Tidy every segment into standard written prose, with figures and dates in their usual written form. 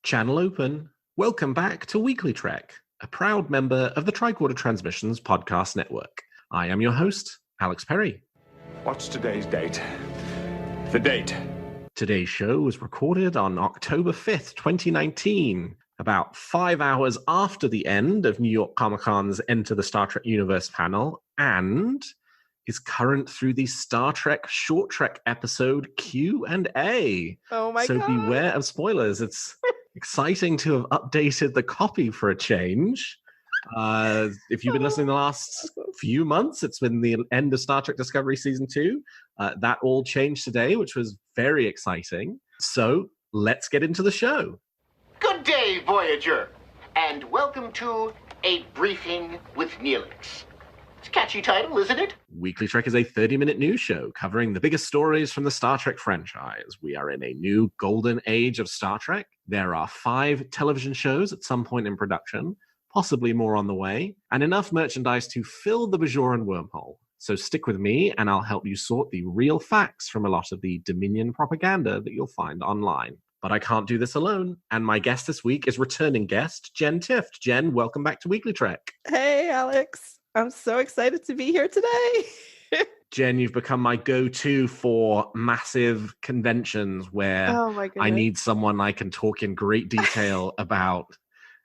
Channel open. Welcome back to WeeklyTrek, a proud member of the Tricorder Transmissions podcast network. I am your host, Alex Perry. What's today's date? The date. Today's show was recorded on October 5th, 2019, about 5 hours after the end of New York Comic-Con's Enter the Star Trek Universe panel, and is current through the Star Trek Short Trek episode Q&A. Oh my God. So beware of spoilers. It's exciting to have updated the copy for a change. If you've been listening the last few months, it's been the end of Star Trek Discovery Season 2. That all changed today, which was very exciting. So let's get into the show. Good day, Voyager, and welcome to A Briefing with Neelix. It's a catchy title, isn't it? Weekly Trek is a 30-minute news show covering the biggest stories from the Star Trek franchise. We are in a new golden age of Star Trek. There are 5 television shows at some point in production, possibly more on the way, and enough merchandise to fill the Bajoran wormhole. So stick with me, and I'll help you sort the real facts from a lot of the Dominion propaganda that you'll find online. But I can't do this alone, and my guest this week is returning guest, Jenn Tifft. Jenn, welcome back to Weekly Trek. Hey, Alex. I'm so excited to be here today. Jenn, you've become my go-to for massive conventions where I need someone I can talk in great detail about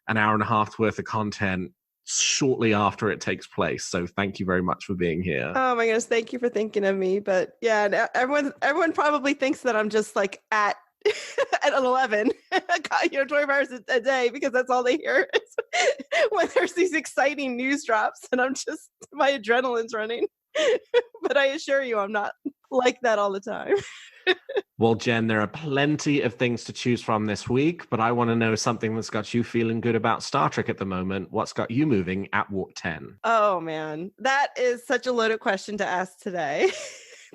an hour and a half's worth of content shortly after it takes place. So thank you very much for being here. Oh my goodness, thank you for thinking of me. But yeah, everyone probably thinks that I'm just like at 11, 24 hours a day, because that's all they hear when there's these exciting news drops, and my adrenaline's running. But I assure you, I'm not like that all the time. Well, Jenn, there are plenty of things to choose from this week, but I want to know something that's got you feeling good about Star Trek at the moment. What's got you moving at Warp 10? Oh, man. That is such a loaded question to ask today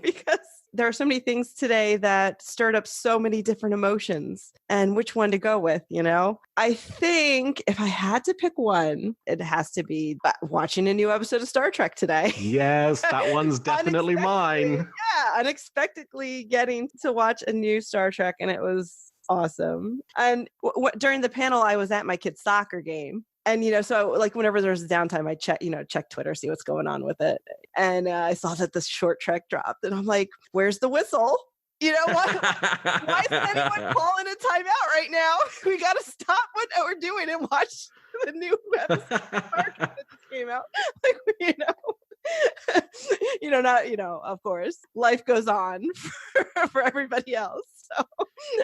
because there are so many things today that stirred up so many different emotions, and which one to go with, you know? I think if I had to pick one, it has to be watching a new episode of Star Trek today. Yes, that one's definitely mine. Yeah, unexpectedly getting to watch a new Star Trek, and it was awesome. And during the panel, I was at my kid's soccer game. And, so like whenever there's downtime, I check Twitter, see what's going on with it. And I saw that this Short Trek dropped, and I'm like, where's the whistle? Why isn't anyone calling a timeout right now? We got to stop what we're doing and watch the new episode of Star Trek that just came out. Of course, life goes on for everybody else. So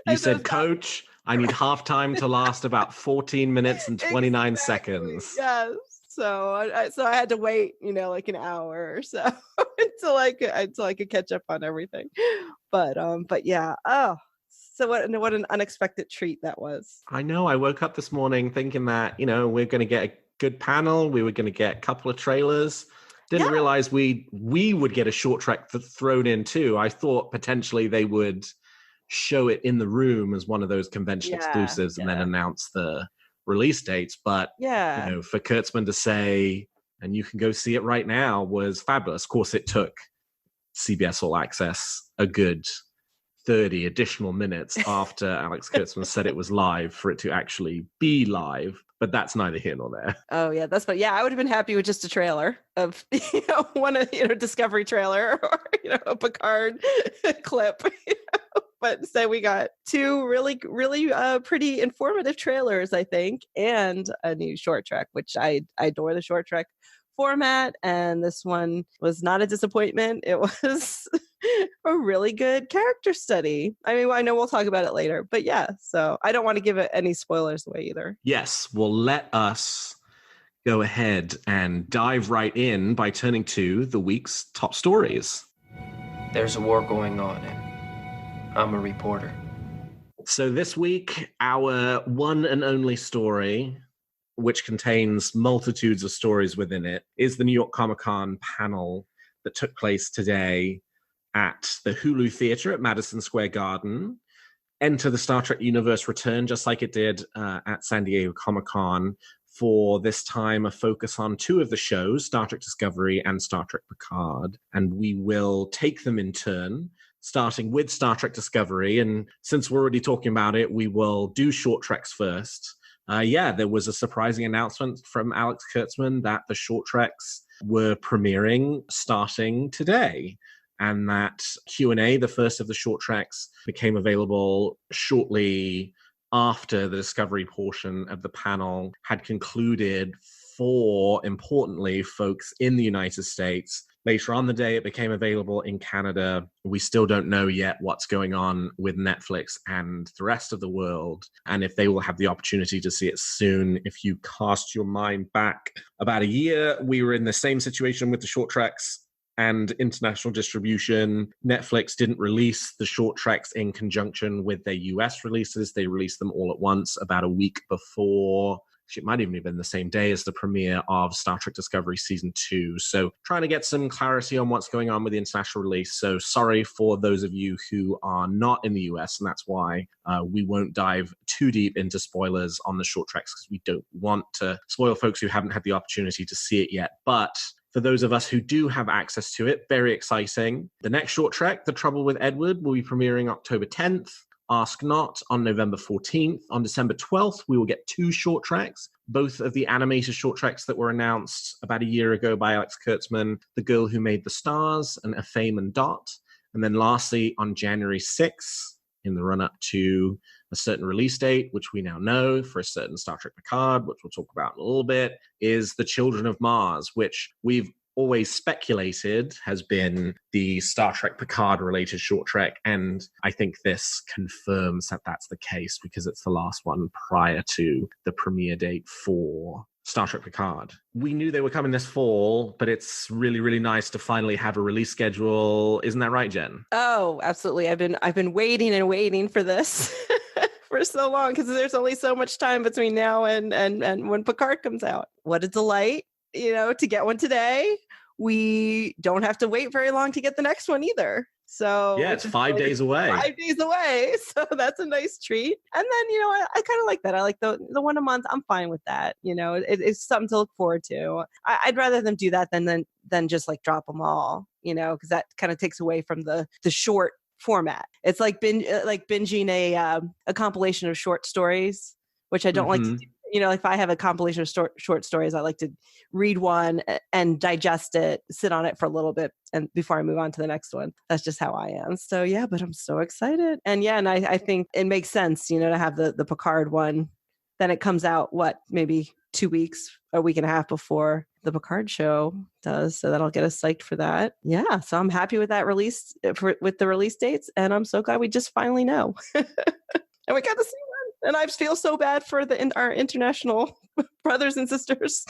you said, Coach, I need halftime to last about 14 minutes and 29 seconds. Yes. So I had to wait, like an hour or so until I could catch up on everything. But yeah. Oh, so what an unexpected treat that was. I know. I woke up this morning thinking that, we're going to get a good panel. We were going to get a couple of trailers. Didn't realize we would get a Short Trek thrown in too. I thought potentially they would show it in the room as one of those convention exclusives and then announce the release dates. But for Kurtzman to say, and you can go see it right now, was fabulous. Of course, it took CBS All Access a good 30 additional minutes after Alex Kurtzman said it was live for it to actually be live. But that's neither here nor there. Oh yeah, that's but I would have been happy with just a trailer of one Discovery trailer or a Picard clip. But instead we got 2 really pretty informative trailers, I think, and a new Short Trek, which I adore the Short Trek format, and this one was not a disappointment. It was a really good character study. I mean, I know we'll talk about it later, but so I don't want to give it any spoilers away either. Yes, well, let us go ahead and dive right in by turning to the week's top stories. There's a war going on, and I'm a reporter. So this week, our one and only story, which contains multitudes of stories within it, is the New York Comic-Con panel that took place today at the Hulu Theater at Madison Square Garden. Enter the Star Trek Universe return, just like it did at San Diego Comic-Con, for this time a focus on 2 of the shows, Star Trek Discovery and Star Trek Picard. And we will take them in turn. starting with Star Trek Discovery. And since we're already talking about it, we will do short treks first. There was a surprising announcement from Alex Kurtzman that the short treks were premiering starting today. And that Q&A, the first of the short treks, became available shortly after the Discovery portion of the panel had concluded for, importantly, folks in the United States. Later on the day, it became available in Canada. We still don't know yet what's going on with Netflix and the rest of the world, and if they will have the opportunity to see it soon. If you cast your mind back about a year, we were in the same situation with the short treks and international distribution. Netflix didn't release the short treks in conjunction with their US releases. They released them all at once about a week before. It might even have been the same day as the premiere of Star Trek Discovery Season 2. So trying to get some clarity on what's going on with the international release. So sorry for those of you who are not in the US, and that's why we won't dive too deep into spoilers on the short treks, because we don't want to spoil folks who haven't had the opportunity to see it yet. But for those of us who do have access to it, very exciting. The next short trek, The Trouble with Edward, will be premiering October 10th. Ask Not on November 14th. On December 12th, we will get 2 short treks, both of the animated short treks that were announced about a year ago by Alex Kurtzman, The Girl Who Made the Stars and A Fame and Dot. And then lastly, on January 6th, in the run-up to a certain release date, which we now know for a certain Star Trek Picard, which we'll talk about in a little bit, is The Children of Mars, which we've always speculated has been the Star Trek Picard related short trek. And I think this confirms that that's the case, because it's the last one prior to the premiere date for Star Trek Picard. We knew they were coming this fall, but it's really, really nice to finally have a release schedule. Isn't that right, Jen? Oh, absolutely. I've been waiting and waiting for this for so long, because there's only so much time between now and when Picard comes out. What a delight, to get one today. We don't have to wait very long to get the next one either. So yeah, it's 5 days away. 5 days away. So that's a nice treat. And then, I kind of like that. I like the one a month. I'm fine with that. It's something to look forward to. I'd rather them do that than just like drop them all, because that kind of takes away from the short format. It's like binging a compilation of short stories, which I don't like to do. If I have a compilation of short stories, I like to read one and digest it, sit on it for a little bit, and before I move on to the next one. That's just how I am. So yeah, but I'm so excited. And yeah, and I think it makes sense, to have the Picard one. Then it comes out, maybe 2 weeks, a week and a half before the Picard show does. So that'll get us psyched for that. Yeah. So I'm happy with that release, with the release dates. And I'm so glad we just finally know. And we got to see one. And I feel so bad for our international brothers and sisters.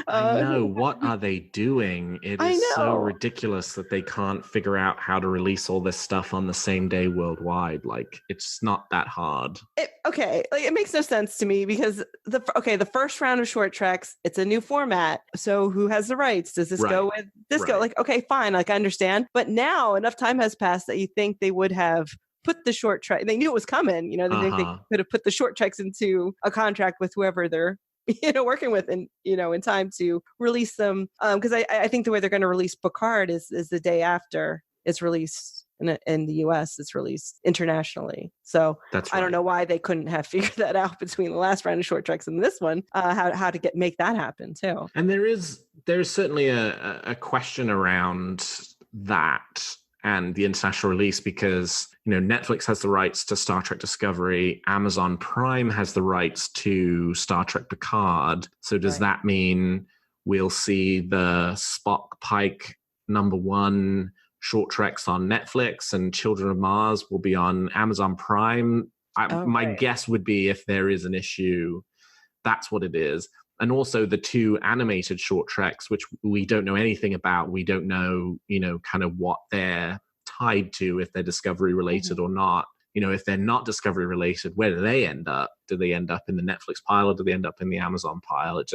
I know. What are they doing? It is so ridiculous that they can't figure out how to release all this stuff on the same day worldwide. Like, it's not that hard. It makes no sense to me, because the first round of short treks, it's a new format. So who has the rights? Does this go with this go? Like, okay, fine. Like, I understand. But now enough time has passed that you think they would have put the short trek. They knew it was coming. They could have put the short treks into a contract with whoever they're working with, in time to release them. Because I think the way they're going to release Picard is the day after it's released in the US. It's released internationally. So that's right. I don't know why they couldn't have figured that out between the last round of short treks and this one. How to make that happen too. And there's certainly a question around that and the international release, because Netflix has the rights to Star Trek Discovery, Amazon Prime has the rights to Star Trek Picard. So does that mean we'll see the Spock Pike #1 short treks on Netflix and Children of Mars will be on Amazon Prime? My guess would be, if there is an issue, that's what it is. And also the 2 animated short treks, which we don't know anything about. We don't know, kind of what they're tied to, if they're Discovery related or not. If they're not Discovery related, where do they end up? Do they end up in the Netflix pile, or do they end up in the Amazon pile? It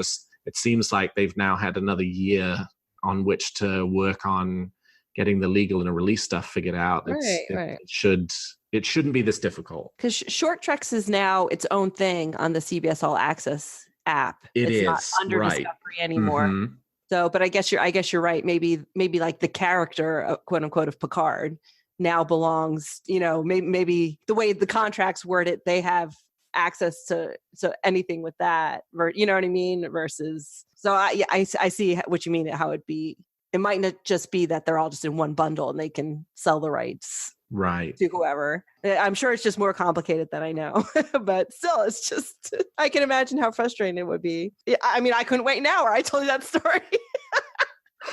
seems like they've now had another year on which to work on getting the legal and release stuff figured out. It shouldn't be this difficult. Because Short Treks is now its own thing on the CBS All Access app. It's not under Discovery anymore. So, but I guess you're right. Maybe like the character, quote unquote, of Picard now belongs, maybe the way the contracts word it, they have access to anything with that, you know what I mean? Versus, so I see what you mean, how it'd be. It might not just be that they're all just in one bundle and they can sell the rights to whoever. I'm sure it's just more complicated than I know, but still, it's just, I can imagine how frustrating it would be. I mean, I couldn't wait an hour. I told you that story.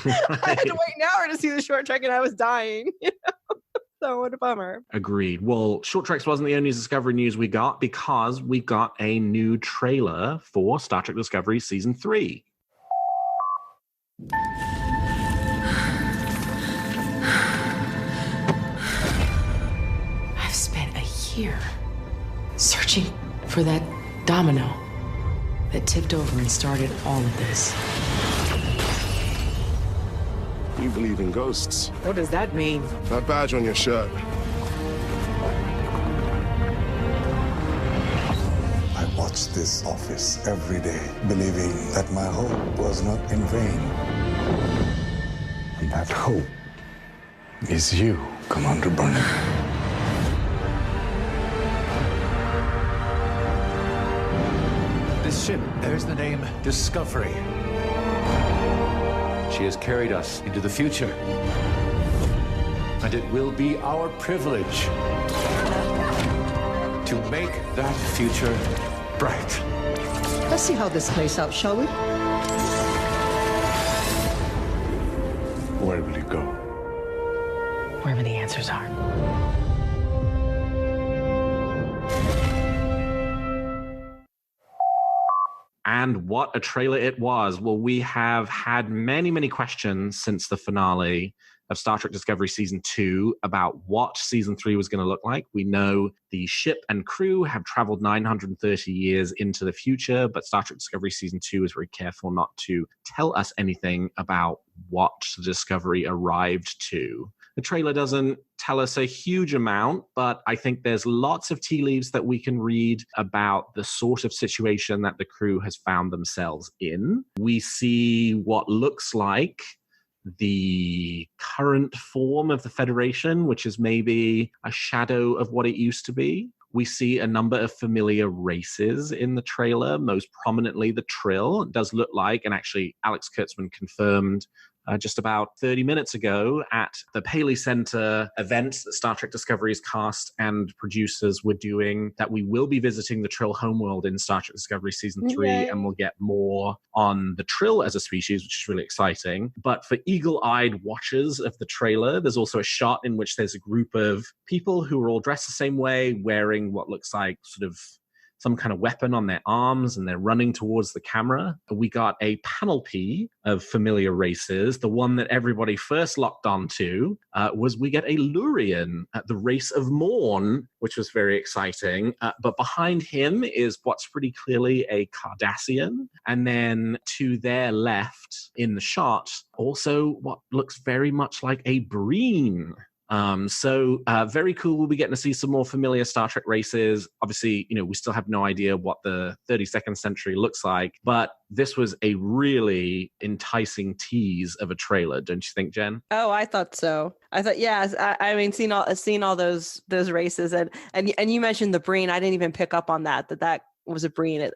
I had to wait an hour to see the short trek and I was dying. So what a bummer. Agreed. Well, Short Treks wasn't the only Discovery news we got, because we got a new trailer for Star Trek Discovery Season 3. I've spent a year searching for that domino that tipped over and started all of this. You believe in ghosts. What does that mean? That badge on your shirt. I watched this office every day, believing that my hope was not in vain. And that hope is you, Commander Burnham. This ship bears the name Discovery. She has carried us into the future. And it will be our privilege to make that future bright. Let's see how this plays out, shall we? Where will you go? Wherever the answers are. And what a trailer it was. Well, we have had many, many questions since the finale of Star Trek Discovery Season 2 about what Season 3 was going to look like. We know the ship and crew have traveled 930 years into the future, but Star Trek Discovery Season 2 is very careful not to tell us anything about what the Discovery arrived to. The trailer doesn't tell us a huge amount, but I think there's lots of tea leaves that we can read about the sort of situation that the crew has found themselves in. We see what looks like the current form of the Federation, which is maybe a shadow of what it used to be. We see a number of familiar races in the trailer, most prominently the Trill. It does look like, and actually Alex Kurtzman confirmed just about 30 minutes ago at the Paley Center event that Star Trek Discovery's cast and producers were doing, that we will be visiting the Trill homeworld in Star Trek Discovery Season 3, and we'll get more on the Trill as a species, which is really exciting. But for eagle-eyed watchers of the trailer, there's also a shot in which there's a group of people who are all dressed the same way, wearing what looks like sort of some kind of weapon on their arms, and they're running towards the camera. We got a panel P of familiar races. The one that everybody first locked onto was we get a Lurian, the race of Morn, which was very exciting. But behind him is what's pretty clearly a Cardassian. And then to their left in the shot, also what looks very much like a Breen. So very cool. We'll be getting to see some more familiar Star Trek races. Obviously, we still have no idea what the 32nd century looks like, but this was a really enticing tease of a trailer, don't you think, Jen? Oh, I thought so. I thought, yes. I mean, seeing all those races, and you mentioned the Breen. I didn't even pick up on that was a Breen.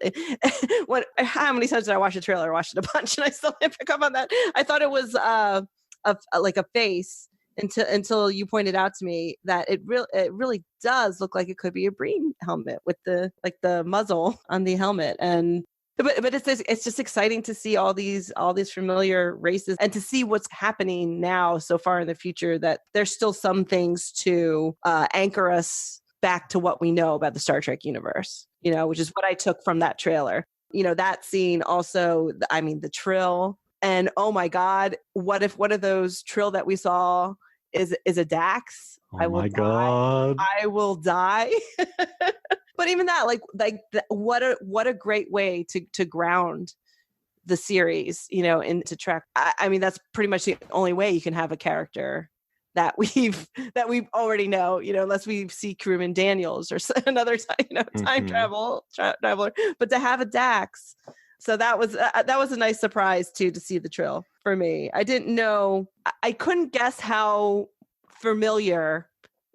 How many times did I watch the trailer? I watched it a bunch, and I still didn't pick up on that. I thought it was like a face. Until you pointed out to me that it really does look like it could be a Breen helmet with the muzzle on the helmet, but it's just exciting to see all these familiar races and to see what's happening now so far in the future, that there's still some things to anchor us back to what we know about the Star Trek universe, which is what I took from that trailer. That scene also, I mean, the Trill. And oh my God, what if one of those Trill that we saw is a Dax? Oh my God. I will die. But even that, what a great way to ground the series, into Trek. I mean, that's pretty much the only way you can have a character that we've already know, unless we see crewman Daniels or another time traveler. But to have a Dax. So that was a nice surprise too, to see the Trill for me. I didn't know, I couldn't guess how familiar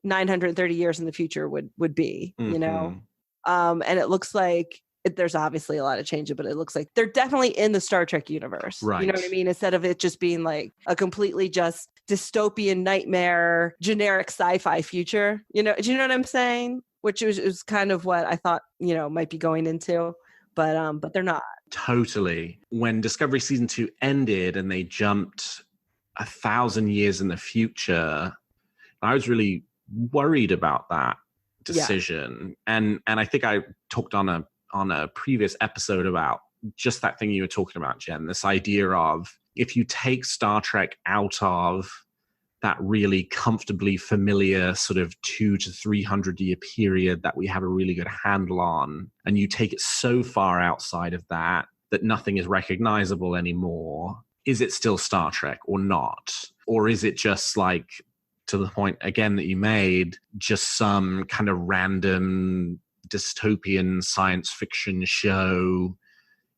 930 years in the future would be, you know? Mm-hmm. And it looks like there's obviously a lot of change, but it looks like they're definitely in the Star Trek universe. Right. You know what I mean? Instead of it just being like a completely just dystopian nightmare, generic sci-fi future. You know, do you know what I'm saying? Which was kind of what I thought, you know, might be going into, but they're not. Totally. When Discovery Season 2 ended and they jumped 1,000 years in the future, I was really worried about that decision. And I think I talked on a previous episode about just that thing you were talking about, Jen, this idea of if you take Star Trek out of that really comfortably familiar sort of 200 to 300 year period that we have a really good handle on, and you take it so far outside of that nothing is recognizable anymore, is it still Star Trek or not? Or is it just like, to the point again that you made, just some kind of random dystopian science fiction show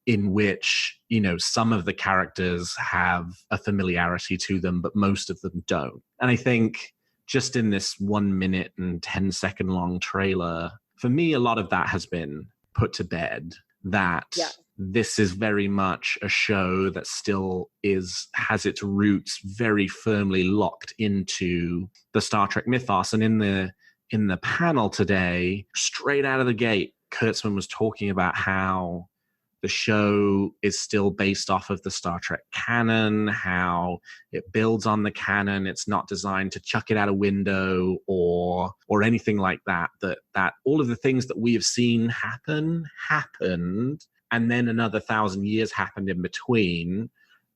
in which, you know, some of the characters have a familiarity to them, but most of them don't. And I think just in this 1 minute and 10-second long trailer, for me, a lot of that has been put to bed, that this is very much a show that still has its roots very firmly locked into the Star Trek mythos. And in the panel today, straight out of the gate, Kurtzman was talking about how the show is still based off of the Star Trek canon, how it builds on the canon. It's not designed to chuck it out a window or anything like that, that all of the things that we have seen happened, and then another 1,000 years happened in between.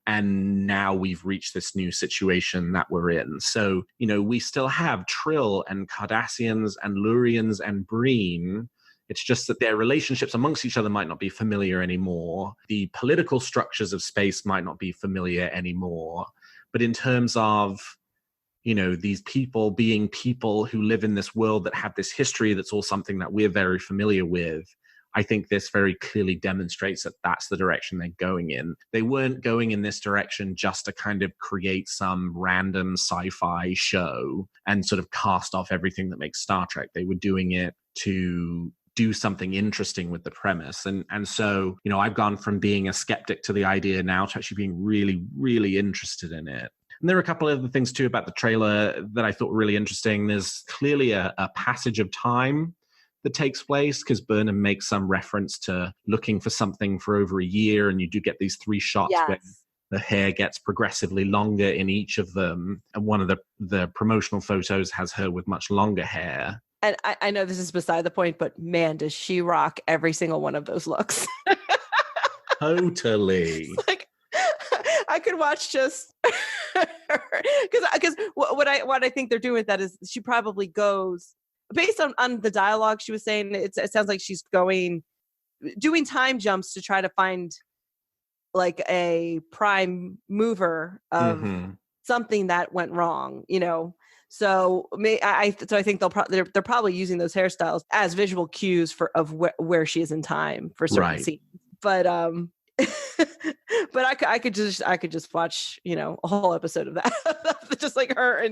And now we've reached this new situation that we're in. So, you know, we still have Trill and Cardassians and Lurians and Breen. It's just that their relationships amongst each other might not be familiar anymore. The political structures of space might not be familiar anymore. But in terms of, you know, these people being people who live in this world that have this history that's all something that we're very familiar with, I think this very clearly demonstrates that that's the direction they're going in. They weren't going in this direction just to kind of create some random sci-fi show and sort of cast off everything that makes Star Trek. They were doing it to do something interesting with the premise. And so, you know, I've gone from being a skeptic to the idea now to actually being really, really interested in it. And there are a couple of other things too about the trailer that I thought were really interesting. There's clearly a passage of time that takes place, because Burnham makes some reference to looking for something for over a year, and you do get these 3 shots where the hair gets progressively longer in each of them. And one of the promotional photos has her with much longer hair. And I know this is beside the point, but man, does she rock every single one of those looks. Totally. Like, I could watch just because what I think they're doing with that is she probably goes based on the dialogue she was saying. It sounds like she's doing time jumps to try to find like a prime mover of something that went wrong, you know. So I think they're probably using those hairstyles as visual cues of where she is in time for certain scenes. But but I could just watch, you know, a whole episode of that, just like her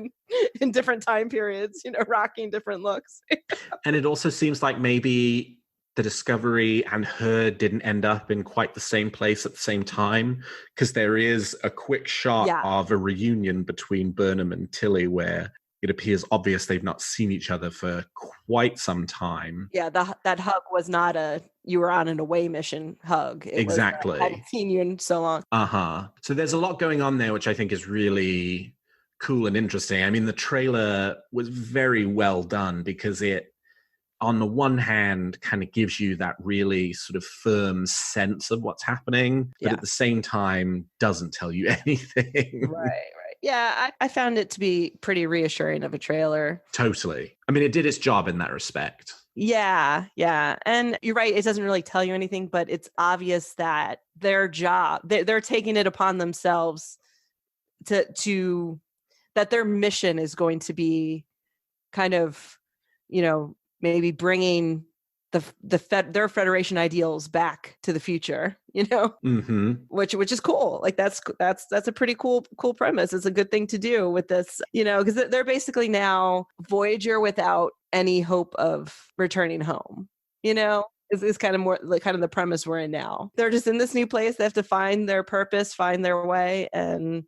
in different time periods, you know, rocking different looks. And it also seems like maybe the Discovery and her didn't end up in quite the same place at the same time, because there is a quick shot of a reunion between Burnham and Tilly where it appears obvious they've not seen each other for quite some time. Yeah, that hug was not you were on an away mission hug. Exactly. I haven't seen you in so long. So there's a lot going on there, which I think is really cool and interesting. I mean, the trailer was very well done because it, on the one hand, kind of gives you that really sort of firm sense of what's happening, but at the same time doesn't tell you anything. Right. Yeah, I found it to be pretty reassuring of a trailer. Totally. I mean, it did its job in that respect. Yeah. And you're right, it doesn't really tell you anything, but it's obvious that their job, they're taking it upon themselves to that their mission is going to be kind of, you know, maybe bringing their Federation ideals back to the future, which is cool. Like that's a pretty cool premise. It's a good thing to do with this, because they're basically now Voyager without any hope of returning home, is kind of more like kind of the premise we're in now. They're just in this new place. They have to find their purpose, find their way. And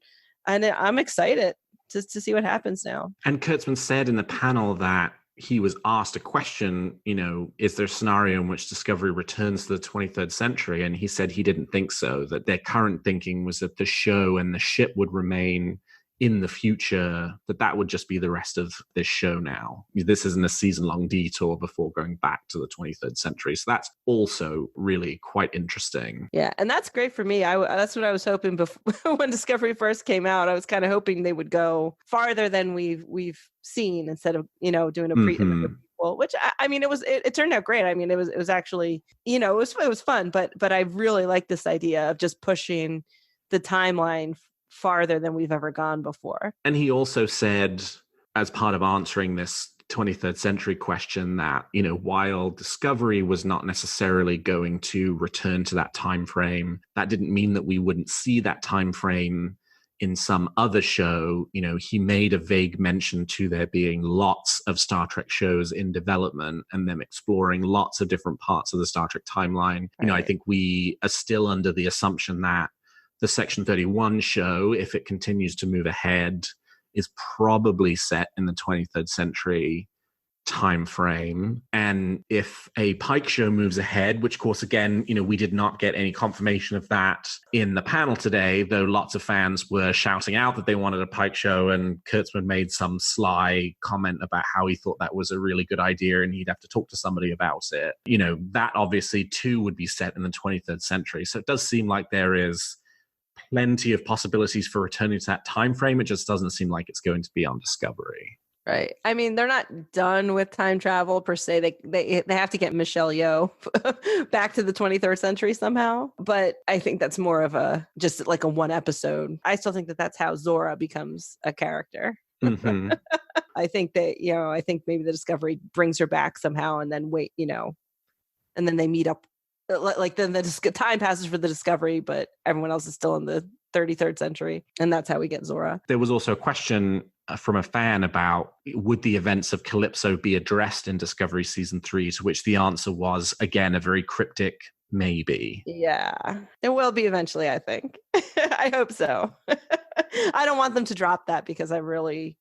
I'm excited just to see what happens now. And Kurtzman said in the panel that he was asked a question, is there a scenario in which Discovery returns to the 23rd century? And he said he didn't think so, that their current thinking was that the show and the ship would remain in the future, that would just be the rest of this show now. This isn't a season-long detour before going back to the 23rd century. So that's also really quite interesting. Yeah, and that's great for me. That's what I was hoping before when Discovery first came out. I was kind of hoping they would go farther than we've seen instead of doing a prequel, which I mean it turned out great. I mean it was actually it was fun, but I really like this idea of just pushing the timeline farther than we've ever gone before. And he also said, as part of answering this 23rd century question, that while Discovery was not necessarily going to return to that time frame, that didn't mean that we wouldn't see that time frame in some other show. He made a vague mention to there being lots of Star Trek shows in development and them exploring lots of different parts of the Star Trek timeline. Right. I think we are still under the assumption that the Section 31 show, if it continues to move ahead, is probably set in the 23rd century time frame. And if a Pike show moves ahead, which of course, again, we did not get any confirmation of that in the panel today, though lots of fans were shouting out that they wanted a Pike show, and Kurtzman made some sly comment about how he thought that was a really good idea and he'd have to talk to somebody about it. That obviously too would be set in the 23rd century. So it does seem like there is plenty of possibilities for returning to that time frame. It just doesn't seem like it's going to be on Discovery. Right. I mean, they're not done with time travel per se. They have to get Michelle Yeoh back to the 23rd century somehow. But I think that's more of just like a one episode. I still think that's how Zora becomes a character. Mm-hmm. I think that, I think maybe the Discovery brings her back somehow and then and then they meet up. Like then the time passes for the Discovery, but everyone else is still in the 33rd century. And that's how we get Zora. There was also a question from a fan about, would the events of Calypso be addressed in Discovery Season 3, to which the answer was, again, a very cryptic maybe. Yeah, it will be eventually, I think. I hope so. I don't want them to drop that because I really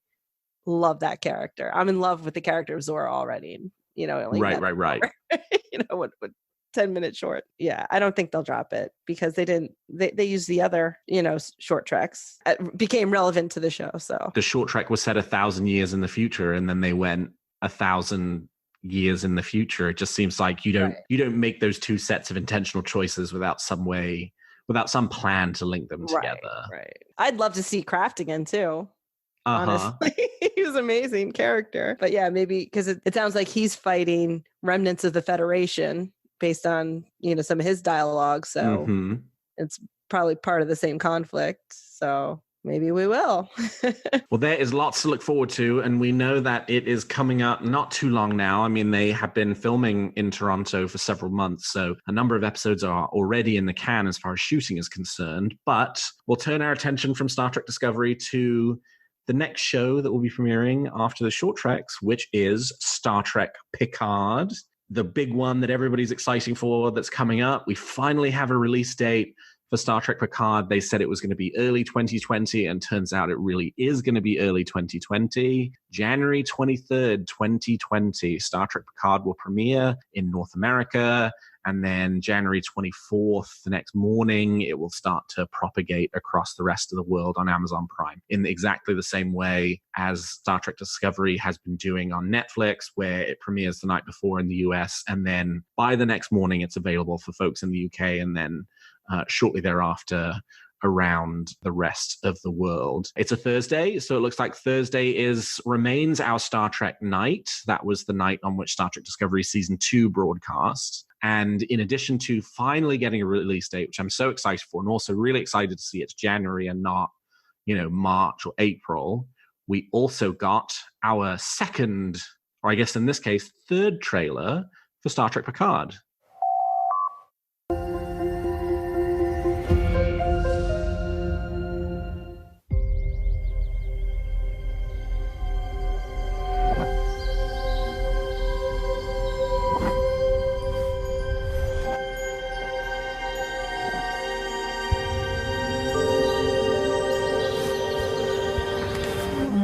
love that character. I'm in love with the character of Zora already. Right. What 10-minute short. Yeah, I don't think they'll drop it because they used the other, short treks. It became relevant to the show. So the short trek was set 1,000 years in the future, and then they went 1,000 years in the future. It just seems like you don't make those two sets of intentional choices without some plan to link them together. Right. I'd love to see Kraft again too. Honestly, he was an amazing character. But yeah, maybe because it sounds like he's fighting remnants of the Federation based on some of his dialogue, so it's probably part of the same conflict. So maybe we will. Well, there is lots to look forward to, and we know that it is coming up not too long now. I mean, they have been filming in Toronto for several months, so a number of episodes are already in the can as far as shooting is concerned. But we'll turn our attention from Star Trek Discovery to the next show that will be premiering after the short treks, which is Star Trek Picard. The big one that everybody's exciting for that's coming up. We finally have a release date for Star Trek Picard. They said it was going to be early 2020, and turns out it really is going to be early 2020. January 23rd, 2020, Star Trek Picard will premiere in North America, and then January 24th, the next morning, it will start to propagate across the rest of the world on Amazon Prime in exactly the same way as Star Trek Discovery has been doing on Netflix, where it premieres the night before in the US, and then by the next morning, it's available for folks in the UK, and then shortly thereafter around the rest of the world. It's a Thursday, so it looks like Thursday remains our Star Trek night. That was the night on which Star Trek Discovery Season 2 broadcast. And in addition to finally getting a release date, which I'm so excited for, and also really excited to see it's January and not, March or April, we also got our second, or I guess in this case, third trailer for Star Trek Picard.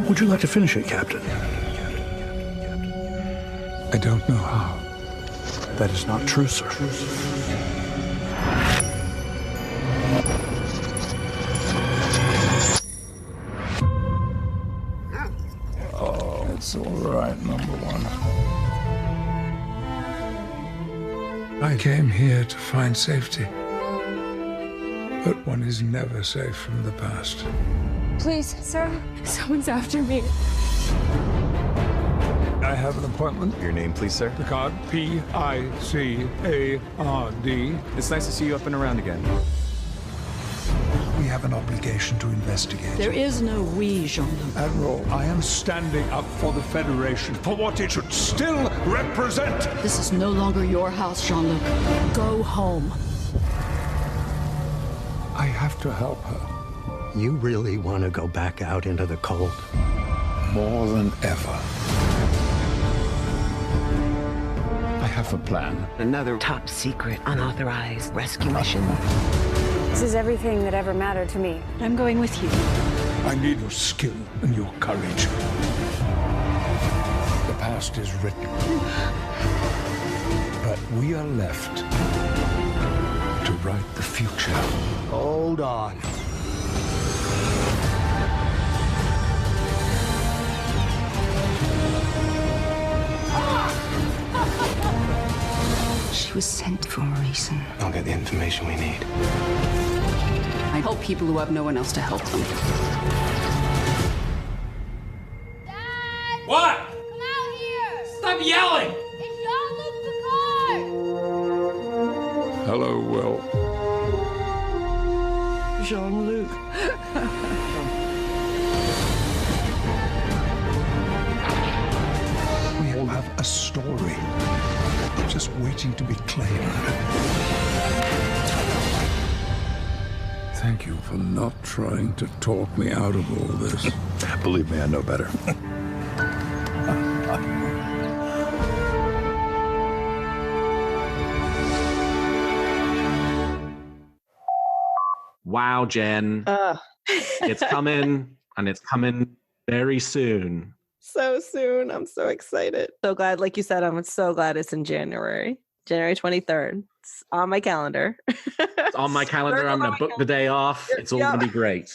Would you like to finish it, Captain? I don't know how. That is not true, sir. Oh, it's all right, number one. I came here to find safety. But one is never safe from the past. Please, sir, someone's after me. I have an appointment. Your name, please, sir? Picard. P-I-C-A-R-D. It's nice to see you up and around again. We have an obligation to investigate. There is no we, Jean-Luc. Admiral, I am standing up for the Federation, for what it should still represent. This is no longer your house, Jean-Luc. Go home. I have to help her. You really want to go back out into the cold? More than ever. I have a plan. Another top secret, unauthorized rescue mission. This is everything that ever mattered to me. I'm going with you. I need your skill and your courage. The past is written. But we are left to write the future. Hold on. She was sent for a reason. I'll get the information we need. I help people who have no one else to help them. Dad! What? Come out here! Stop yelling! It's Jean-Luc Picard! Hello, Will. Jean-Luc. We all have a story, just waiting to be claimed. Thank you for not trying to talk me out of all this. Believe me, I know better. Wow, Jen. It's coming, and it's coming very soon. So soon. I'm so excited. So glad, like you said, I'm so glad it's in January 23rd. It's on my calendar. It's on my calendar. I'm going to book the day off. It's all going to be great.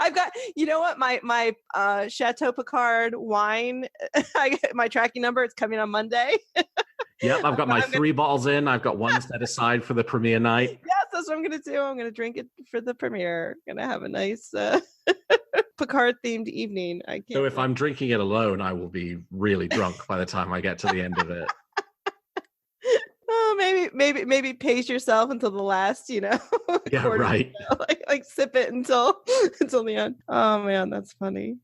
I've got, you know what? My Chateau Picard wine, my tracking number, it's coming on Monday. Yep, I've got my 3 bottles in. I've got one set aside for the premiere night. Yes, that's what I'm going to do. I'm going to drink it for the premiere. I'm going to have a nice Picard-themed evening. So if I'm drinking it alone, I will be really drunk by the time I get to the end of it. Oh, maybe pace yourself until the last, Yeah, quarter, right. Like sip it until the end. Oh man, that's funny.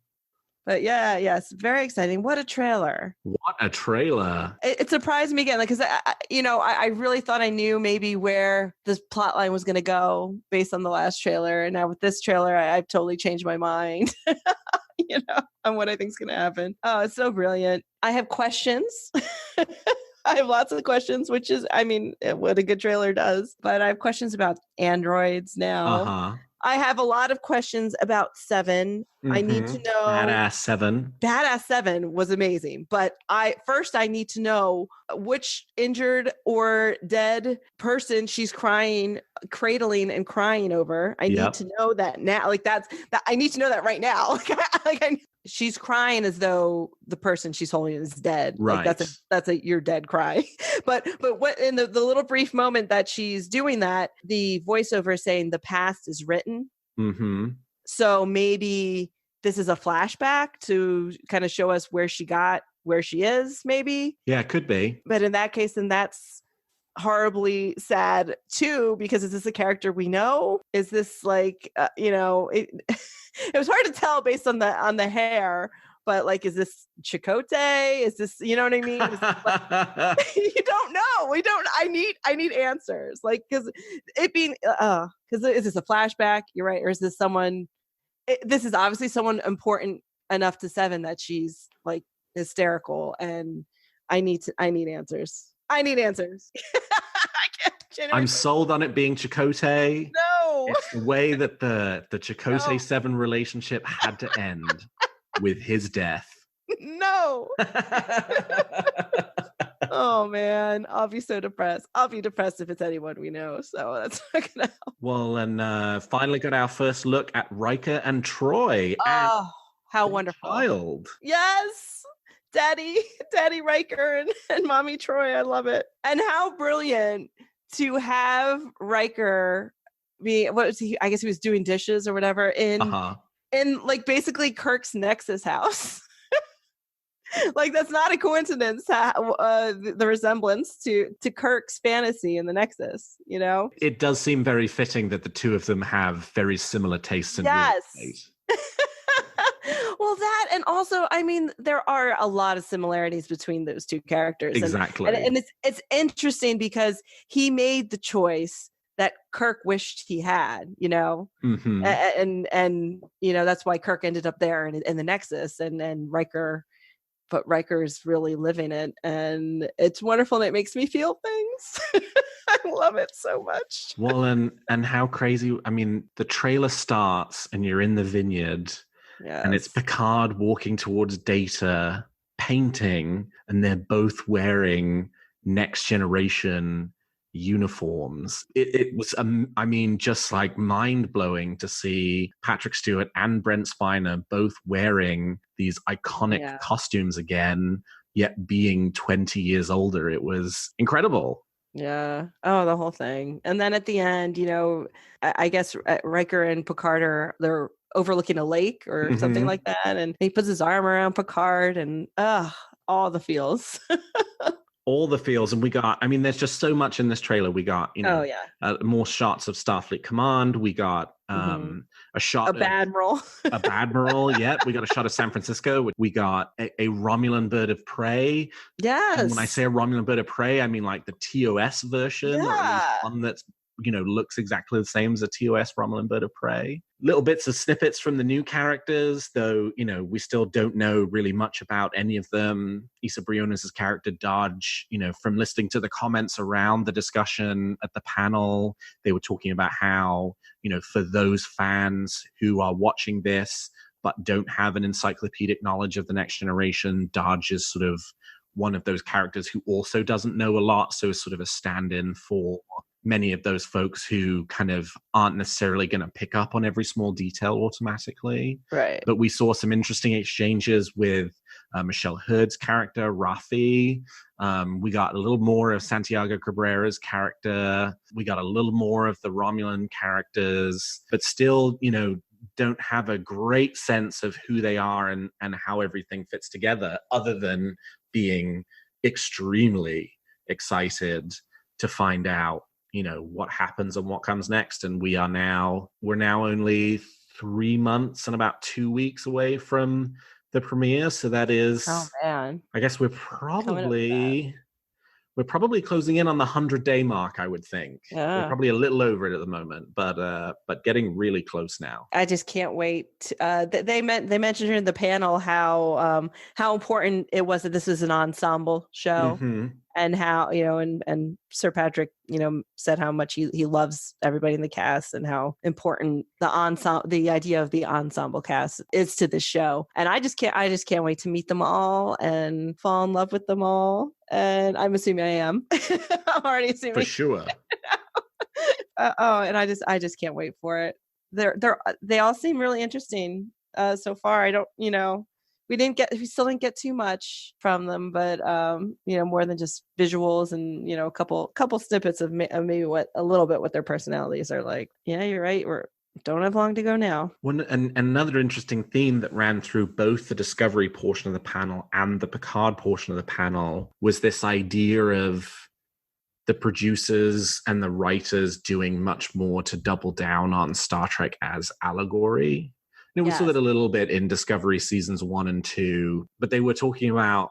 But yes, very exciting. What a trailer! What a trailer! It surprised me again, like because I really thought I knew maybe where this plot line was going to go based on the last trailer, and now with this trailer, I've totally changed my mind. On what I think is going to happen. Oh, it's so brilliant. I have questions. I have lots of questions, which is, what a good trailer does. But I have questions about androids now. Uh-huh. I have a lot of questions about 7. Mm-hmm. I need to know. Badass 7. Badass 7 was amazing. But I need to know which injured or dead person she's cradling and crying over. I need to know that now. Like I need to know that right now. She's crying as though the person she's holding is dead. Right. Like that's a you're dead cry. But what in the little brief moment that she's doing that, the voiceover is saying the past is written. Mm-hmm. So maybe this is a flashback to kind of show us where she is, maybe. Yeah, it could be. But in that case, then that's horribly sad too, because is this a character we know? Is this like it was hard to tell based on the hair but like, is this Chakotay? Is this, you know what I mean? Is this, like, you don't know. I need answers. Like, because it being, because is this a flashback? You're right. Or is this someone, this is obviously someone important enough to Seven that she's like hysterical, and I need answers. I need answers. I'm sold on it being Chakotay. No, it's the way that the Chakotay Seven relationship had to end with his death. No. Oh man, I'll be so depressed. I'll be depressed if it's anyone we know. So that's not gonna help. Well, and finally got our first look at Riker and Troy. Oh, how wonderful! Child. Yes. Daddy Riker and Mommy Troy. I love it. And how brilliant to have Riker be, what was he? I guess he was doing dishes or whatever in like basically Kirk's Nexus house. Like, that's not a coincidence, the resemblance to Kirk's fantasy in the Nexus, you know? It does seem very fitting that the two of them have very similar tastes in real estate. Well, that, and also, I mean, there are a lot of similarities between those two characters. Exactly. And it's interesting because he made the choice that Kirk wished he had, you know? Mm-hmm. And you know, that's why Kirk ended up there in the Nexus, and Riker, but Riker's really living it, and it's wonderful, and it makes me feel things. I love it so much. Well, and how crazy, I mean, the trailer starts and you're in the vineyard. Yes. And it's Picard walking towards Data, painting, and they're both wearing Next Generation uniforms. It was, I mean, just like mind-blowing to see Patrick Stewart and Brent Spiner both wearing these iconic costumes again, yet being 20 years older. It was incredible. Yeah. Oh, the whole thing. And then at the end, you know, I guess Riker and Picard they're overlooking a lake or something like that. And he puts his arm around Picard, and all the feels. All the feels. And we got, I mean, there's just so much in this trailer. We got, you know, more shots of Starfleet Command. We got a shot of Admiral. A Admiral, yeah. We got a shot of San Francisco. We got a Romulan bird of prey. Yes. And when I say a Romulan bird of prey, I mean like the TOS version, or at least one that's, you know, looks exactly the same as a TOS Romulan bird of prey. Little bits of snippets from the new characters, though, you know, we still don't know really much about any of them. Issa Briones' character, Dodge, you know, from listening to the comments around the discussion at the panel, they were talking about how, you know, for those fans who are watching this but don't have an encyclopedic knowledge of the Next Generation, Dodge is sort of one of those characters who also doesn't know a lot, so is sort of a stand-in for many of those folks who kind of aren't necessarily going to pick up on every small detail automatically. Right. But we saw some interesting exchanges with Michelle Hurd's character, Rafi. We got a little more of Santiago Cabrera's character. We got a little more of the Romulan characters, but still, you know, don't have a great sense of who they are and how everything fits together, other than being extremely excited to find out, you know, what happens and what comes next. And we're now only 3 months and about 2 weeks away from the premiere. So that is, oh man, I guess we're probably closing in on the 100-day mark, I would think. Yeah. We're probably a little over it at the moment, but getting really close now. I just can't wait. They mentioned here in the panel how important it was that this is an ensemble show. Mm-hmm. And how, you know, and Sir Patrick, you know, said how much he loves everybody in the cast, and how important the idea of the ensemble cast is to this show. And I just can't wait to meet them all and fall in love with them all. And I'm assuming I am. I'm already assuming for sure. And I just can't wait for it. They all seem really interesting so far. I don't, you know. We still didn't get too much from them, but you know, more than just visuals and, you know, a couple snippets of maybe a little bit what their personalities are like. Yeah, you're right. Don't have long to go now. And another interesting theme that ran through both the Discovery portion of the panel and the Picard portion of the panel was this idea of the producers and the writers doing much more to double down on Star Trek as allegory, We saw that a little bit in Discovery seasons 1 and 2, but they were talking about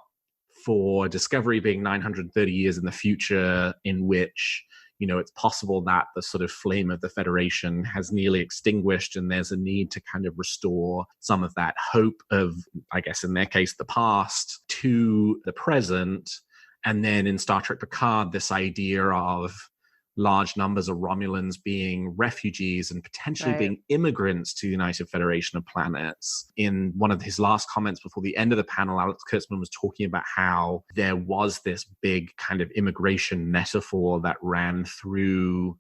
for Discovery being 930 years in the future, in which, it's possible that the sort of flame of the Federation has nearly extinguished, and there's a need to kind of restore some of that hope of, I guess in their case, the past to the present. And then in Star Trek Picard, this idea of large numbers of Romulans being refugees and potentially being immigrants to the United Federation of Planets. In one of his last comments before the end of the panel, Alex Kurtzman was talking about how there was this big kind of immigration metaphor that ran through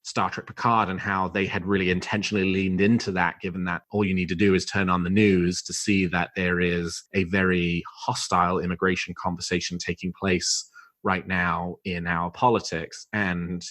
Star Trek Picard, and how they had really intentionally leaned into that, given that all you need to do is turn on the news to see that there is a very hostile immigration conversation taking place right now in our politics. And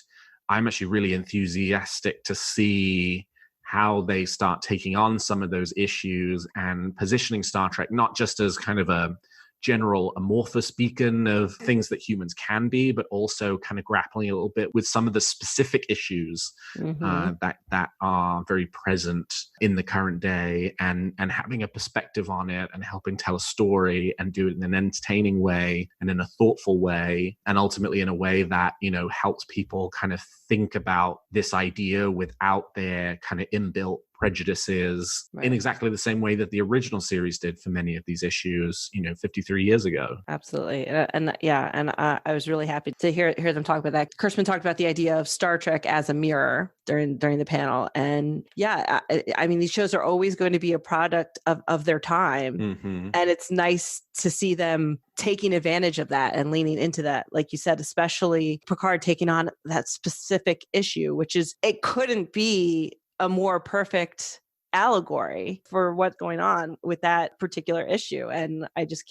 I'm actually really enthusiastic to see how they start taking on some of those issues and positioning Star Trek not just as kind of a general amorphous beacon of things that humans can be, but also kind of grappling a little bit with some of the specific issues that are very present in the current day, and having a perspective on it and helping tell a story and do it in an entertaining way and in a thoughtful way, and ultimately in a way that, helps people kind of think about this idea without their kind of inbuilt prejudices in exactly the same way that the original series did for many of these issues, 53 years ago. Absolutely. And I was really happy to hear them talk about that. Kurtzman talked about the idea of Star Trek as a mirror during the panel. And I mean, these shows are always going to be a product of their time. Mm-hmm. And it's nice to see them taking advantage of that and leaning into that. Like you said, especially Picard taking on that specific issue, which is, it couldn't be a more perfect allegory for what's going on with that particular issue. And I just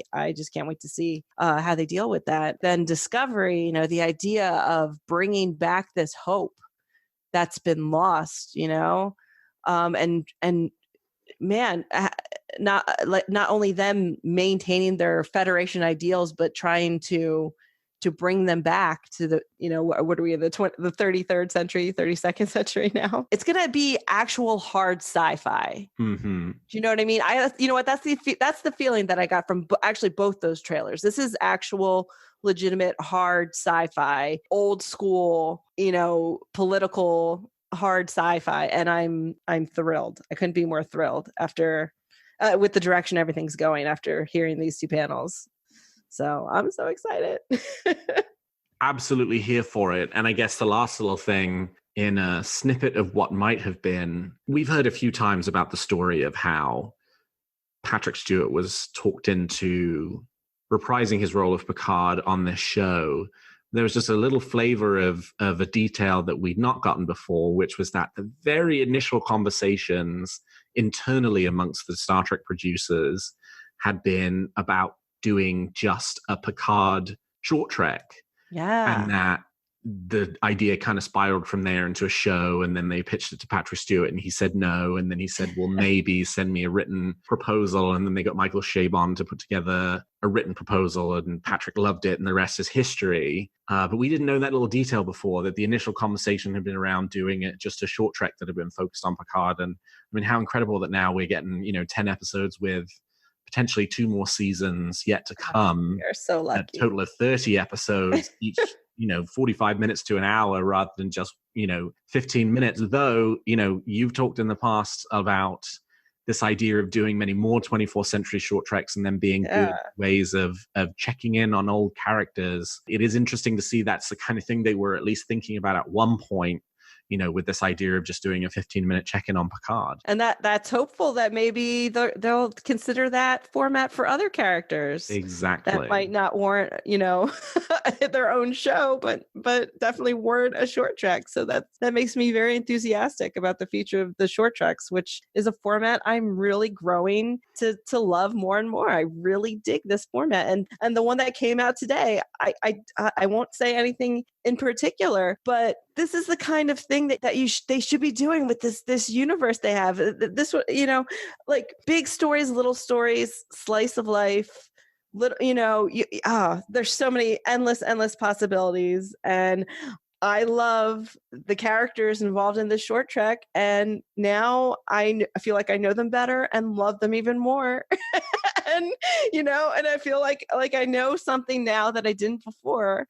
can't wait to see how they deal with that. Then Discovery, the idea of bringing back this hope that's been lost, and man, not only them maintaining their Federation ideals, but trying to bring them back to the, what are we in the 33rd century, 32nd century now? It's going to be actual hard sci-fi. Mm-hmm. Do you know what I mean? You know what? That's the feeling that I got from actually both those trailers. This is actual legitimate hard sci-fi, old school, political hard sci-fi. And I'm thrilled. I couldn't be more thrilled after with the direction everything's going after hearing these two panels. So I'm so excited. Absolutely here for it. And I guess the last little thing, in a snippet of what might have been, we've heard a few times about the story of how Patrick Stewart was talked into reprising his role of Picard on this show. There was just a little flavor of a detail that we'd not gotten before, which was that the very initial conversations internally amongst the Star Trek producers had been about doing just a Picard short trek. Yeah. And that the idea kind of spiraled from there into a show, and then they pitched it to Patrick Stewart and he said no, and then he said, well, maybe send me a written proposal, and then they got Michael Chabon to put together a written proposal, and Patrick loved it, and the rest is history. But we didn't know that little detail before, that the initial conversation had been around doing it just a short trek that had been focused on Picard. And I mean, how incredible that now we're getting 10 episodes with potentially 2 more seasons yet to come. You're so lucky. A total of 30 episodes, each 45 minutes to an hour rather than just 15 minutes. Though you've talked in the past about this idea of doing many more 24th century short treks and then being good ways of checking in on old characters. It is interesting to see that's the kind of thing they were at least thinking about at one point, with this idea of just doing a 15-minute check-in on Picard. And that's hopeful that maybe they'll consider that format for other characters. Exactly. That might not warrant, their own show, but definitely warrant a short trek. So that makes me very enthusiastic about the future of the short treks, which is a format I'm really growing to love more and more. I really dig this format. And the one that came out today, I won't say anything in particular, but this is the kind of thing that they should be doing with this universe they have. This, like big stories, little stories, slice of life, little, there's so many endless possibilities. And I love the characters involved in this short trek, and now I feel like I know them better and love them even more. And and I feel like I know something now that I didn't before,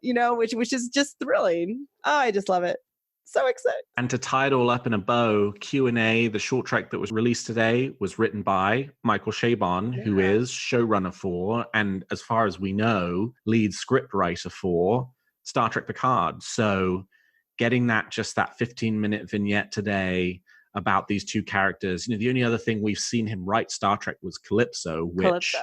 which is just thrilling. Oh, I just love it. So excited. And to tie it all up in a bow, Q&A, the short trek that was released today, was written by Michael Chabon, who is showrunner for, and as far as we know, lead scriptwriter for Star Trek Picard. So getting that 15-minute vignette today about these two characters. The only other thing we've seen him write Star Trek was Calypso, which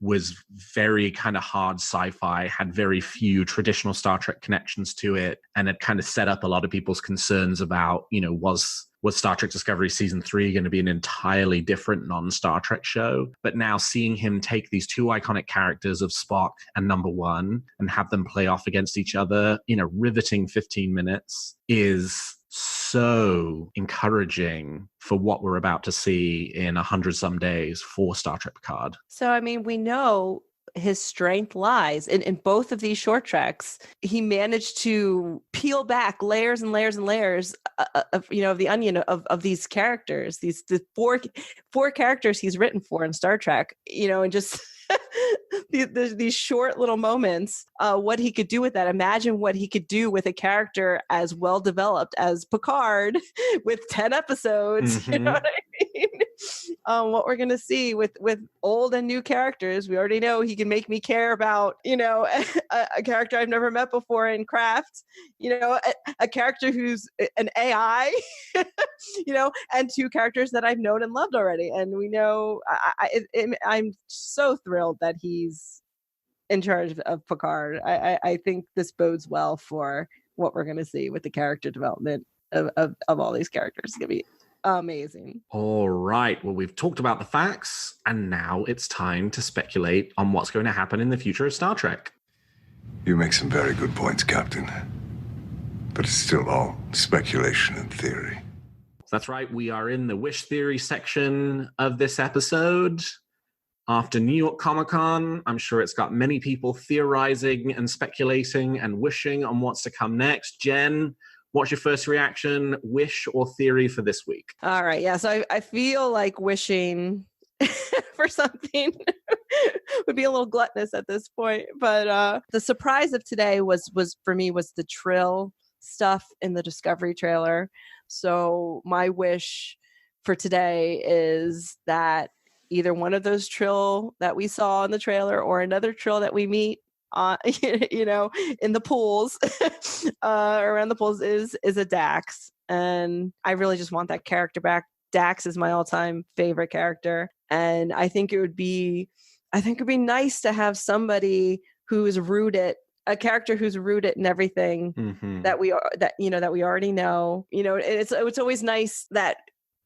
was very kind of hard sci-fi, had very few traditional Star Trek connections to it, and it kind of set up a lot of people's concerns about, was Star Trek Discovery Season 3 going to be an entirely different non-Star Trek show? But now seeing him take these two iconic characters of Spock and Number One and have them play off against each other in a riveting 15 minutes is so encouraging for what we're about to see in 100-some days for Star Trek Picard. So, I mean, we know his strength lies in both of these short treks. He managed to peel back layers and layers and layers of the onion of these characters, the four characters he's written for in Star Trek, and just these short little moments, what he could do with that. Imagine what he could do with a character as well developed as Picard with 10 episodes. Mm-hmm. You know what I mean? What we're going to see with old and new characters. We already know he can make me care about, a character I've never met before in Craft, a character who's an AI, and two characters that I've known and loved already. And we know I'm so thrilled that he's in charge of Picard. I think this bodes well for what we're going to see with the character development of all these characters. It's going to be amazing. All right. Well, we've talked about the facts, and now it's time to speculate on what's going to happen in the future of Star Trek. You make some very good points, Captain. But it's still all speculation and theory. That's right. We are in the wish theory section of this episode. After New York Comic Con, I'm sure it's got many people theorizing and speculating and wishing on what's to come next. Jen, what's your first reaction, wish or theory for this week? All right. Yeah. So I feel like wishing for something would be a little gluttonous at this point. But the surprise of today was for me was the Trill stuff in the Discovery trailer. So my wish for today is that either one of those Trill that we saw in the trailer or another Trill that we meet in the pools around the pools is a Dax, and I really just want that character back. Dax is my all-time favorite character, and I think it'd be nice to have somebody who's rooted, a character who's rooted in everything that we already know. It's always nice that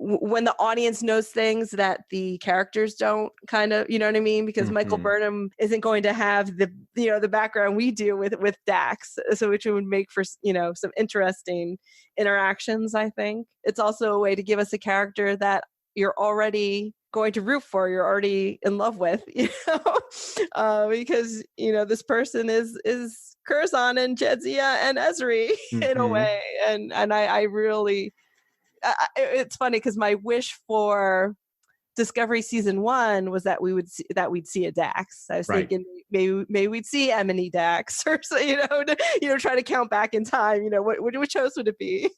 when the audience knows things that the characters don't, kind of, you know what I mean? Because Michael Burnham isn't going to have the background we do with Dax, so which would make for some interesting interactions. I think it's also a way to give us a character that you're already going to root for, you're already in love with, because this person is Curzon and Jadzia and Ezri in a way, and I really. It's funny because my wish for Discovery Season 1 was that we'd see a Dax. I was thinking maybe we'd see Emily Dax, or try to count back in time. Which host would it be?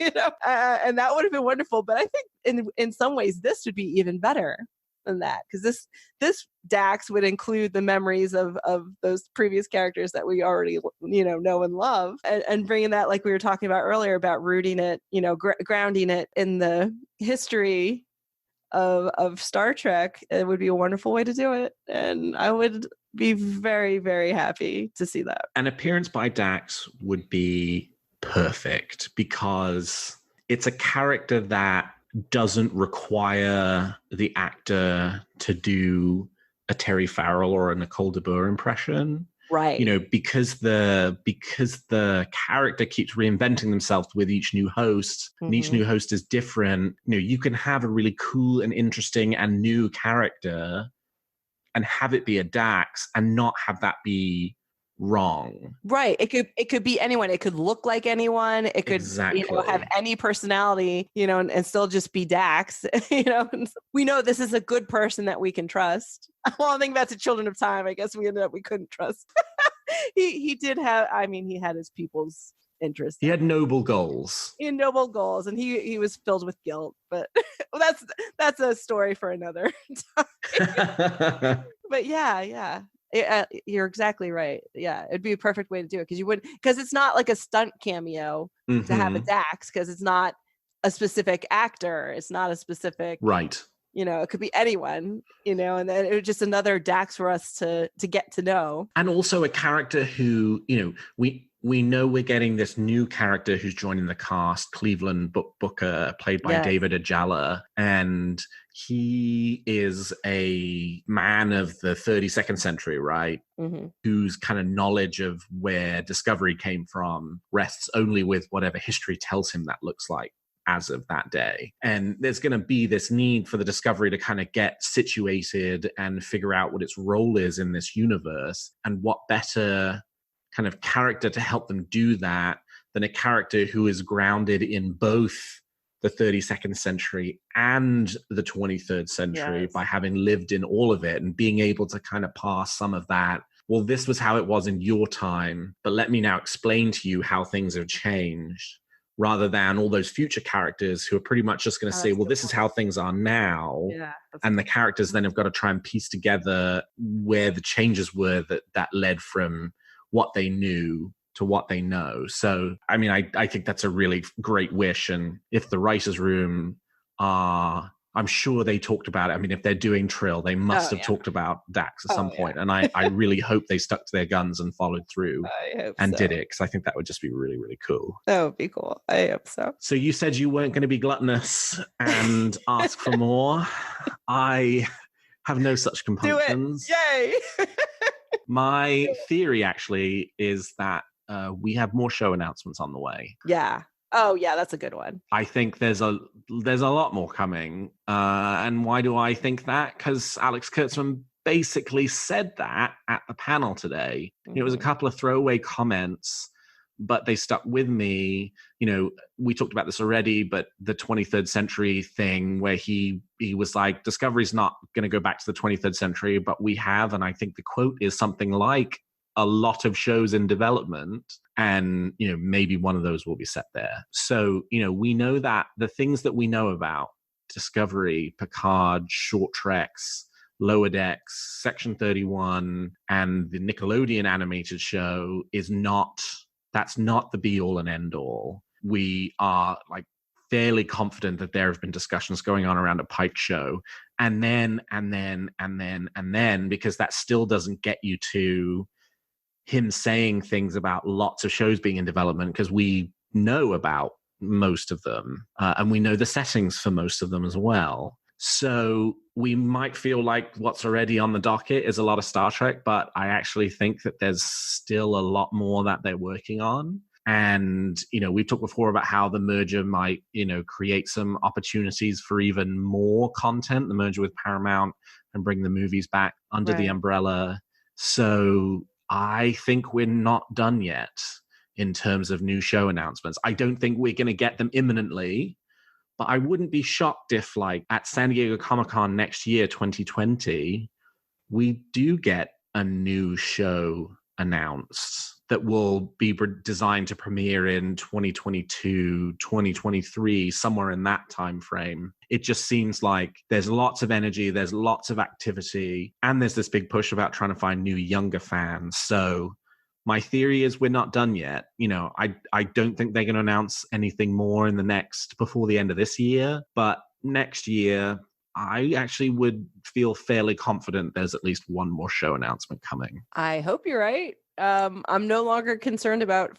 And that would have been wonderful. But I think in some ways this would be even better than that, because this Dax would include the memories of those previous characters that we already know and love, and bringing that, like we were talking about earlier, about rooting it, grounding it in the history of Star Trek. It would be a wonderful way to do it, and I would be very, very happy to see that. An appearance by Dax would be perfect, because it's a character that doesn't require the actor to do a Terry Farrell or a Nicole DeBoer impression. Right. Because the character keeps reinventing themselves with each new host, and each new host is different. You can have a really cool and interesting and new character and have it be a Dax and not have that be wrong. Right. It could be anyone. It could look like anyone. It could have any personality, and still just be Dax. We know this is a good person that we can trust. Well, I think that's a Children of Time. I guess we couldn't trust. He did have. He had his people's interest. He had noble goals. And he was filled with guilt. But that's a story for another time. But yeah. You're exactly right. Yeah, it'd be a perfect way to do it because it's not like a stunt cameo to have a Dax, because it's not a specific actor. It's not a specific right. It could be anyone. And then it was just another Dax for us to get to know, and also a character who we know we're getting this new character who's joining the cast, Cleveland Booker, played by David Ajala, and he is a man of the 32nd century, right? Mm-hmm. Whose kind of knowledge of where Discovery came from rests only with whatever history tells him that looks like as of that day. And there's going to be this need for the Discovery to kind of get situated and figure out what its role is in this universe, and what better kind of character to help them do that than a character who is grounded in both the 32nd century and the 23rd century by having lived in all of it and being able to kind of pass some of that. Well, this was how it was in your time, but let me now explain to you how things have changed, rather than all those future characters who are pretty much just going to say, well, this is how things are now. Yeah, and the characters then have got to try and piece together where the changes were that led from what they knew to what they know. So, I think that's a really great wish. And if the writers' room I'm sure they talked about it. If they're doing Trill, they must have talked about Dax at some point. And I really hope they stuck to their guns and followed through and did it, because I think that would just be really, really cool. That would be cool. I hope so. So you said you weren't going to be gluttonous and ask for more. I have no such compunctions. Do it. Yay! My theory actually is that we have more show announcements on the way. Yeah. Oh yeah, that's a good one. I think there's a lot more coming. And why do I think that? Because Alex Kurtzman basically said that at the panel today. Mm-hmm. It was a couple of throwaway comments, but they stuck with me. We talked about this already, but the 23rd century thing where he was like, Discovery's not going to go back to the 23rd century, but we have. And I think the quote is something like, a lot of shows in development, and maybe one of those will be set there. So we know that the things that we know about Discovery, Picard, Short Treks, Lower Decks, Section 31, and the Nickelodeon animated show that's not the be all and end all. We are fairly confident that there have been discussions going on around a Pike show, and then, because that still doesn't get you to him saying things about lots of shows being in development, because we know about most of them and we know the settings for most of them as well. So we might feel like what's already on the docket is a lot of Star Trek, but I actually think that there's still a lot more that they're working on. And, we've talked before about how the merger might, create some opportunities for even more content, the merger with Paramount, and bring the movies back under the umbrella. So I think we're not done yet in terms of new show announcements. I don't think we're going to get them imminently, but I wouldn't be shocked if, at San Diego Comic-Con next year, 2020, we do get a new show announced that will be designed to premiere in 2022, 2023, somewhere in that time frame. It just seems like there's lots of energy, there's lots of activity, and there's this big push about trying to find new, younger fans. So my theory is we're not done yet. I don't think they're going to announce anything more before the end of this year, but next year, I actually would feel fairly confident there's at least one more show announcement coming. I hope you're right. I'm no longer concerned about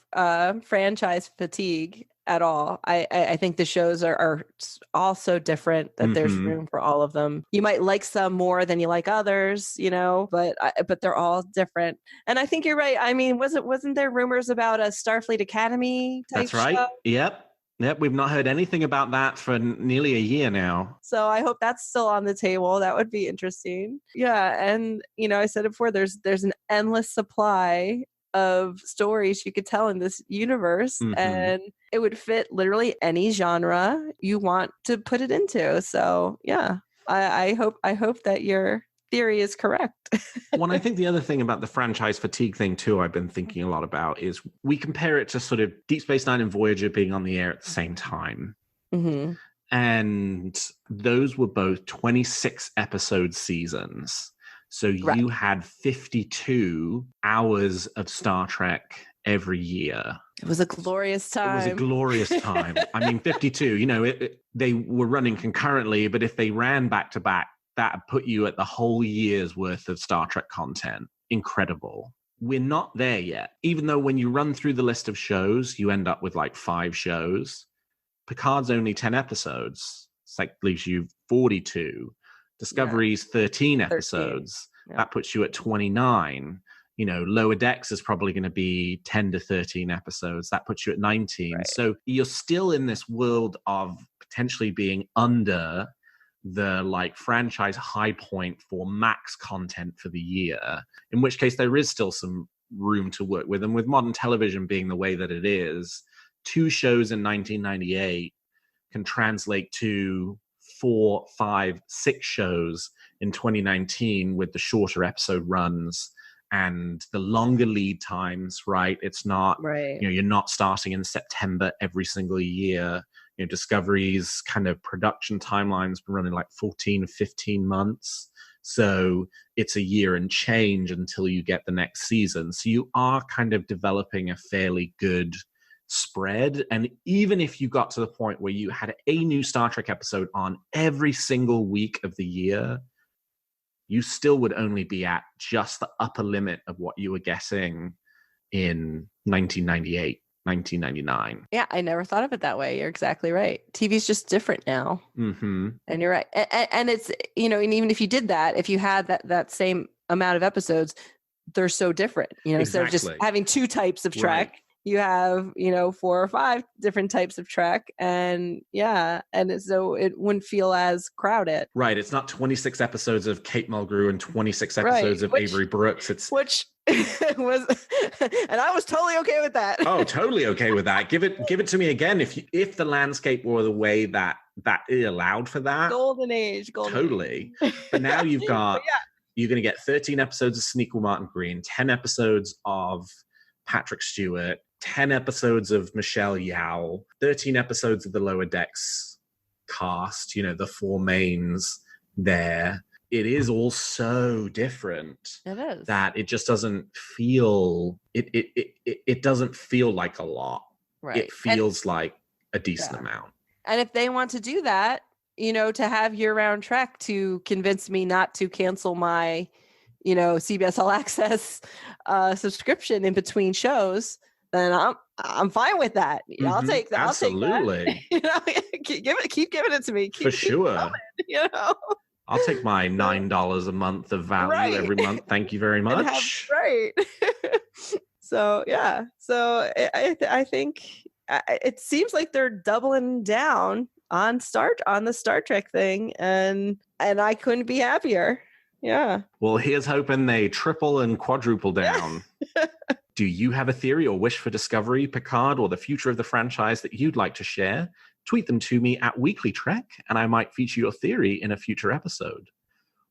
franchise fatigue at all. I think the shows are all so different that there's room for all of them. You might like some more than you like others, but they're all different. And I think you're right. Wasn't there rumors about a Starfleet Academy type That's right. show? Yep, we've not heard anything about that for nearly a year now. So I hope that's still on the table. That would be interesting. Yeah, and I said it before, there's an endless supply of stories you could tell in this universe, and it would fit literally any genre you want to put it into. So yeah, I hope that your theory is correct. Well, I think the other thing about the franchise fatigue thing too, I've been thinking a lot about, is we compare it to sort of Deep Space Nine and Voyager being on the air at the same time. Mm-hmm. And those were both 26 episode seasons. So you had 52 hours of Star Trek every year. It was a glorious time. It was a glorious time. I mean, 52, you know, they were running concurrently, but if they ran back to back, that put you at the whole year's worth of Star Trek content. Incredible. We're not there yet. Even though when you run through the list of shows, you end up with like 5 shows. Picard's only 10 episodes. It's like leaves you 42. Discovery's 13 episodes. Yeah. That puts you at 29. You know, Lower Decks is probably going to be 10 to 13 episodes. That puts you at 19. Right. So you're still in this world of potentially being under the like franchise high point for max content for the year, in which case there is still some room to work with. And with modern television being the way that it is, 2 shows in 1998 can translate to 4, 5, 6 shows in 2019 with the shorter episode runs and the longer lead times, right? It's not, you know, you're not starting in September every single year. You know, Discovery's kind of production timeline's been running like 14, 15 months. So it's a year and change until you get the next season. So you are kind of developing a fairly good spread. And even if you got to the point where you had a new Star Trek episode on every single week of the year, you still would only be at just the upper limit of what you were getting in 1998. 1999. Yeah, I never thought of it that way. You're exactly right. TV's just different now. Mm-hmm. And you're right. And it's, you know, and even if you did that, if you had that same amount of episodes, they're so different. You know, instead of just having 2 types of Trek, you have, you know, 4 or 5 different types of Trek. And so it wouldn't feel as crowded. Right. It's not 26 episodes of Kate Mulgrew and 26 episodes of Avery Brooks. Which was, and I was totally okay with that. Oh, totally okay with that. Give it to me again. If the landscape were the way that it allowed for that. Golden age. Totally. But now you've got, you're going to get 13 episodes of Sonequa Martin Green, 10 episodes of Patrick Stewart, 10 episodes of Michelle Yeoh, 13 episodes of the Lower Decks cast, you know, the 4 mains there. It is all so different. It is. That it just doesn't feel, it doesn't feel like a lot. Right. It feels like a decent amount. And if they want to do that, you know, to have year-round Trek to convince me not to cancel my, you know, CBS All Access subscription in between shows, then I'm fine with that. Mm-hmm. I'll take that. Absolutely. You know, keep giving it to me. For sure. Coming, you know. I'll take my $9 a month of value every month. Thank you very much. So yeah. So I think it seems like they're doubling down on the Star Trek thing, and I couldn't be happier. Yeah. Well, here's hoping they triple and quadruple down. Do you have a theory or wish for Discovery, Picard, or the future of the franchise that you'd like to share? Tweet them to me at WeeklyTrek, and I might feature your theory in a future episode.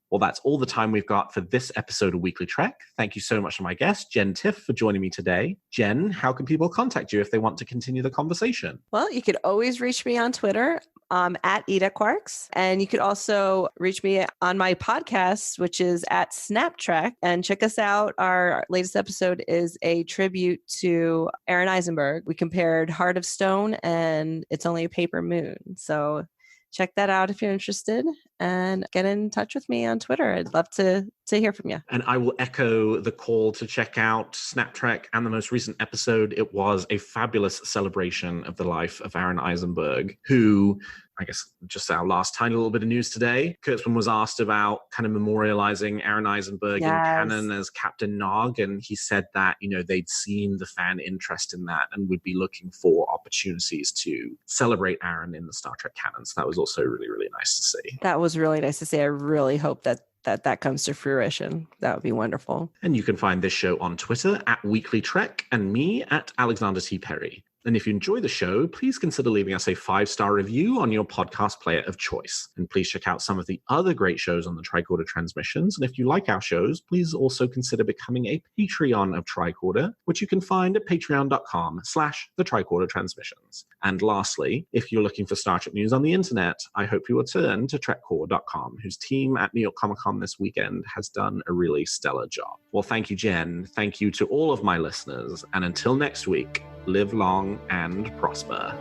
Well, that's all the time we've got for this episode of Weekly Trek. Thank you so much to my guest, Jenn Tifft, for joining me today. Jen, how can people contact you if they want to continue the conversation? Well, you could always reach me on Twitter at Eda Quarks. And you could also reach me on my podcast, which is at SnapTrek. And check us out. Our latest episode is a tribute to Aaron Eisenberg. We compared Heart of Stone and It's Only a Paper Moon. So check that out if you're interested, and get in touch with me on Twitter. I'd love to hear from you. And I will echo the call to check out SnapTrek and the most recent episode. It was a fabulous celebration of the life of Aaron Eisenberg, who, I guess, just our last tiny little bit of news today, Kurtzman was asked about kind of memorializing Aaron Eisenberg in canon as Captain Nog, and he said that, you know, they'd seen the fan interest in that and would be looking for opportunities to celebrate Aaron in the Star Trek canon. So that was also really, really nice to see. That was really nice to see. I really hope that that comes to fruition. That would be wonderful. And you can find this show on Twitter at WeeklyTrek and me at Alexander T. Perry. And if you enjoy the show, please consider leaving us a 5-star review on your podcast player of choice. And please check out some of the other great shows on the Tricorder Transmissions. And if you like our shows, please also consider becoming a Patreon of Tricorder, which you can find at patreon.com/the Tricorder Transmissions. And lastly, if you're looking for Star Trek news on the internet, I hope you will turn to trekcore.com, whose team at New York Comic Con this weekend has done a really stellar job. Well, thank you, Jen. Thank you to all of my listeners. And until next week, live long and prosper.